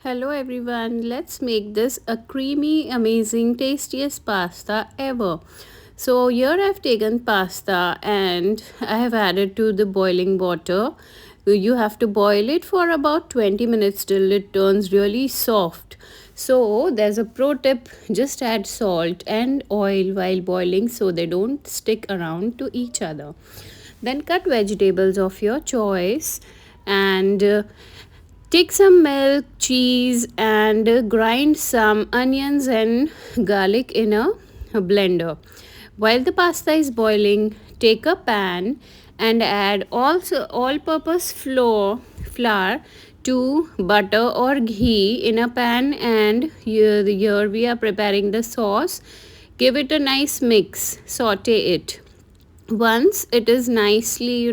Hello everyone, let's make this a creamy, amazing, tastiest pasta ever. So here I've taken pasta and I have added to the boiling water. You have to boil it for about 20 minutes till it turns really soft. So there's a pro tip, just add salt and oil while boiling so they don't stick around to each other. Then cut vegetables of your choice and take some milk, cheese, and grind some onions and garlic in a blender. While the pasta is boiling, take a pan and add also all-purpose flour to butter or ghee in a pan, and here we are preparing the sauce. Give it a nice mix, saute it once it is nicely,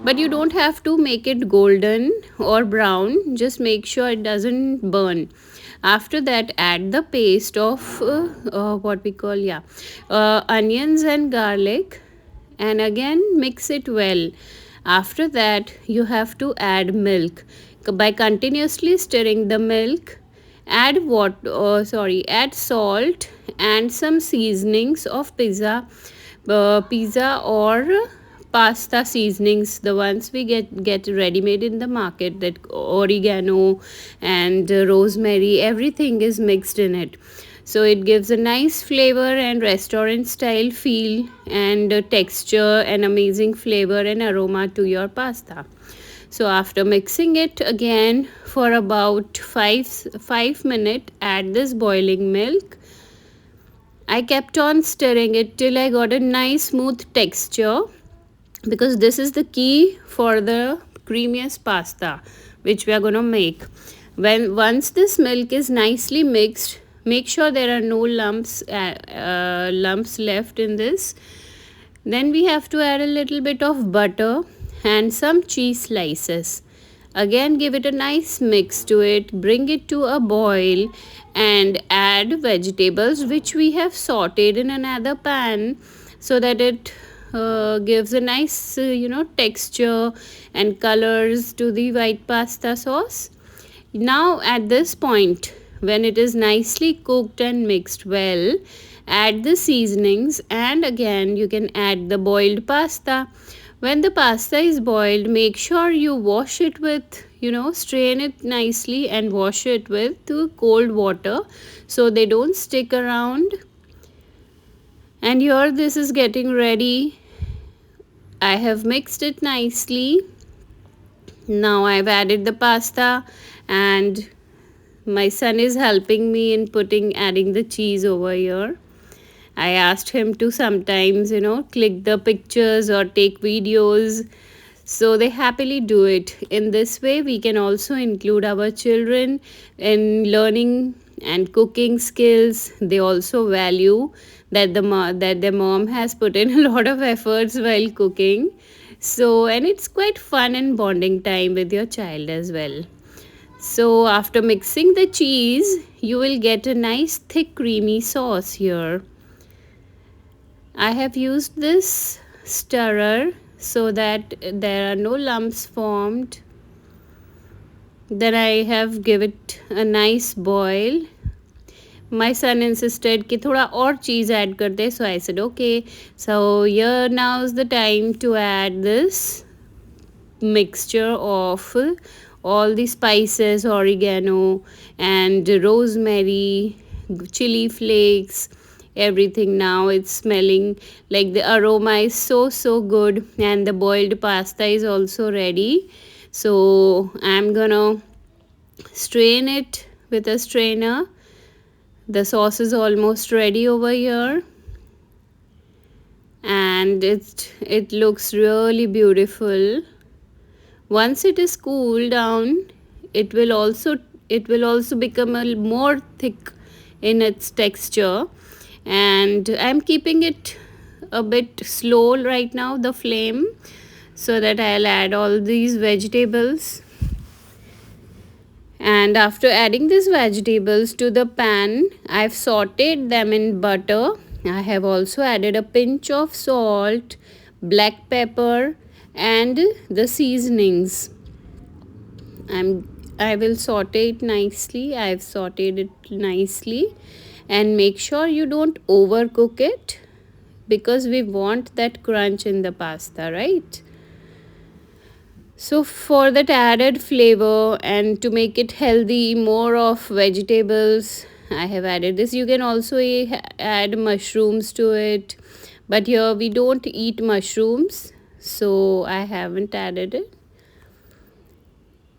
but you don't have to make it golden or brown, just make sure it doesn't burn. After that, add the paste of what we call, onions and garlic, and again mix it well. After that, you have to add milk by continuously stirring the milk. Add salt and some seasonings of pizza or pasta seasonings, the ones we get ready made in the market, that oregano and rosemary, everything is mixed in it, so it gives a nice flavor and restaurant style feel and texture and amazing flavor and aroma to your pasta. So after mixing it again for about 5 minutes, add this boiling milk. I kept on stirring it till I got a nice smooth texture, because this is the key for the creamiest pasta which we are going to make. Once this milk is nicely mixed, make sure there are no lumps left in this. Then we have to add a little bit of butter and some cheese slices. Again, give it a nice mix to it, bring it to a boil, and add vegetables which we have sauteed in another pan, so that it gives a nice texture and colors to the white pasta sauce. Now at this point, when it is nicely cooked and mixed well, add the seasonings, and again you can add the boiled pasta. When the pasta is boiled, make sure you wash it with, strain it nicely and wash it with cold water so they don't stick around. And here this is getting ready. I have mixed it nicely. Now I've added the pasta, and my son is helping me in adding the cheese over here. I asked him to sometimes, click the pictures or take videos. So they happily do it. In this way, we can also include our children in learning and cooking skills. They also value that that their mom has put in a lot of efforts while cooking. So, and it's quite fun and bonding time with your child as well. So after mixing the cheese, you will get a nice thick creamy sauce here. I have used this stirrer so that there are no lumps formed. Then I have given it a nice boil. My son insisted कि थोड़ा और cheese add कर दे, so I said okay. So here now is the time to add this mixture of all the spices, oregano and rosemary, chili flakes, everything. Now it's smelling like the aroma is so good, and the boiled pasta is also ready. So I'm gonna strain it with a strainer. The sauce is almost ready over here, and it looks really beautiful. Once it is cooled down, it will also become a more thick in its texture, and I'm keeping it a bit slow right now, the flame, so that I'll add all these vegetables. And after adding these vegetables to the pan, I've sauteed them in butter. I have also added a pinch of salt, black pepper, and the seasonings. I will saute it nicely. I've sauteed it nicely, and make sure you don't overcook it because we want that crunch in the pasta, right? So for that added flavor and to make it healthy, more of vegetables, I have added this. You can also add mushrooms to it, but here we don't eat mushrooms, so I haven't added it.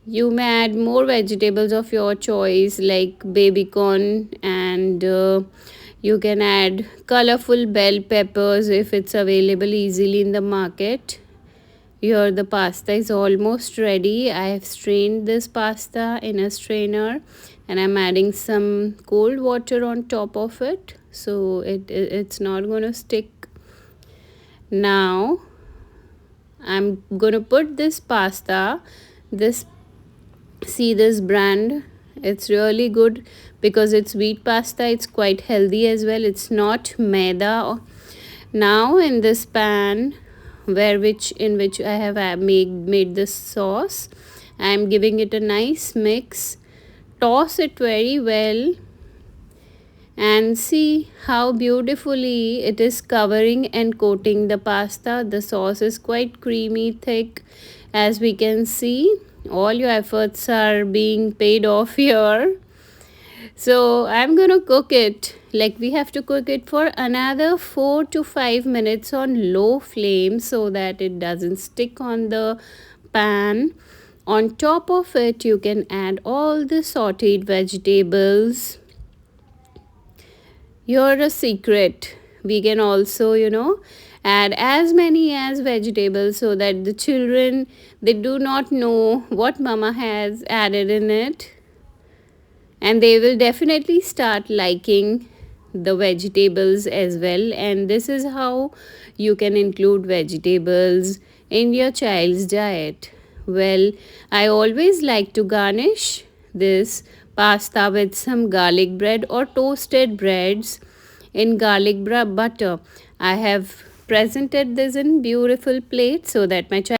You may add more vegetables of your choice like baby corn, and you can add colorful bell peppers if it's available easily in the market. Here the pasta is almost ready. I have strained this pasta in a strainer, and I'm adding some cold water on top of it so it's not going to stick. Now I'm going to put this pasta, this see this brand, it's really good because it's wheat pasta. It's quite healthy as well. It's not maida. Now in this pan in which I have made this sauce, I am giving it a nice mix. Toss it very well and see how beautifully it is covering and coating the pasta. The sauce is quite creamy, thick, as we can see. All your efforts are being paid off here. So I'm gonna cook it, like we have to cook it for another 4 to 5 minutes on low flame so that it doesn't stick on the pan. On top of it, you can add all the sauteed vegetables. Here a secret, we can also add as many as vegetables so that the children, they do not know what mama has added in it, and they will definitely start liking the vegetables as well. And this is how you can include vegetables in your child's diet. Well, I always like to garnish this pasta with some garlic bread or toasted breads in garlic butter. I have presented this in beautiful plates so that my child